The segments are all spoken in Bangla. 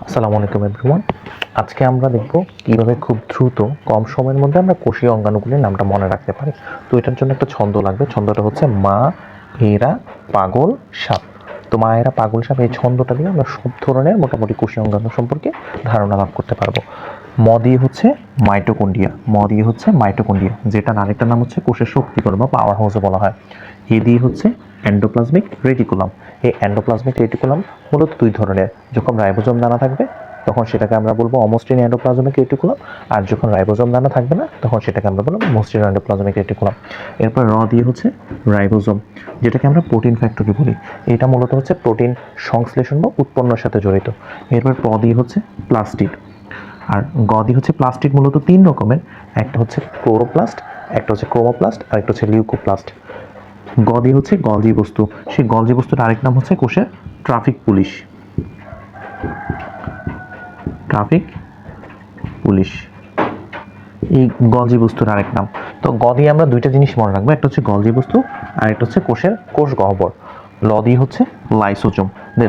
আসসালামু আলাইকুম এভরিওয়ান। আজকে আমরা দেখব কিভাবে খুব দ্রুত কম সময়ের মধ্যে আমরা কোষীয় অঙ্গাণুগুলির নামটা মনে রাখতে পারি। তো এটার জন্য একটা ছন্দ লাগবে। ছন্দটা হচ্ছে মা এরা পাগল সাপ। তো মা এরা পাগল সাপ, এই ছন্দটা দিয়ে আমরা সব ধরনের মোটামুটি কোষীয় অঙ্গাণু সম্পর্কে ধারণা লাভ করতে পারবো। ম দিয়ে হচ্ছে মাইটোকন্ড্রিয়া, যেটার আরেকটা নাম হচ্ছে কোষের শক্তিকর বা পাওয়ার হাউসও বলা হয়। এ দিয়ে হচ্ছে এন্ডোপ্লাজমিক রেটিকুলাম। এই এন্ডোপ্লাজমিক রেটিকুলাম মূলত দুই ধরনের। যখন রাইবোজোম দানা থাকবে তখন সেটাকে আমরা বলবো অমসৃণ এন্ডোপ্লাজমিক রেটিকুলাম, আর যখন রাইবোজোম দানা থাকবে না তখন সেটাকে আমরা বলবো মসৃণ এন্ডোপ্লাজমিক রেটিকুলাম। এরপর র দিয়ে হচ্ছে রাইবোজোম, যেটাকে আমরা প্রোটিন ফ্যাক্টরি বলি। এটা মূলত হচ্ছে প্রোটিন সংশ্লেষণ বা উৎপন্নের সাথে জড়িত। এরপর প দিয়ে হচ্ছে প্লাস্টিড, আর গ দিয়ে হচ্ছে প্লাস্টিড মূলত তিন রকমের। একটা হচ্ছে ক্লোরোপ্লাস্ট, একটা হচ্ছে ক্রোমোপ্লাস্ট, আর একটা হচ্ছে লিউকোপ্লাস্ট। গ দিয়ে হচ্ছে গলজি বস্তু, সেই গলজি বস্তুর আরেক নাম হচ্ছে কোষের ট্রাফিক পুলিশ। এই গলজি বস্তুর আরেক নাম। তো গ দিয়ে আমরা দুইটা জিনিস মনে রাখবো, একটা হচ্ছে গলজি বস্তু আর একটা হচ্ছে কোষের কোষ গহ্বর। ল দিয়ে হচ্ছে লাইসোজোম,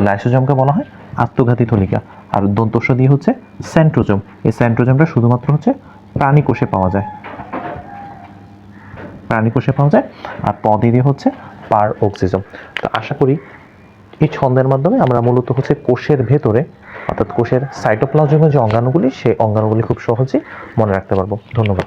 লাইসোজোমকে বলা হয় আত্মঘাতী থলিকা। আর দন্তস্ব দিয়ে হচ্ছে সেন্ট্রোজোম, এই সেন্ট্রোজোমটা শুধুমাত্র হচ্ছে প্রাণী কোষে পাওয়া যায়। আর প দিয়ে হচ্ছে পার অক্সিজম। তো আশা করি এই ছন্দের মাধ্যমে আমরা মূলত হচ্ছে কোষের ভেতরে অর্থাৎ কোষের সাইটোপ্লাজমের যে অঙ্গাণুগুলি, সেই অঙ্গাণুগুলি খুব সহজেই মনে রাখতে পারবো। ধন্যবাদ।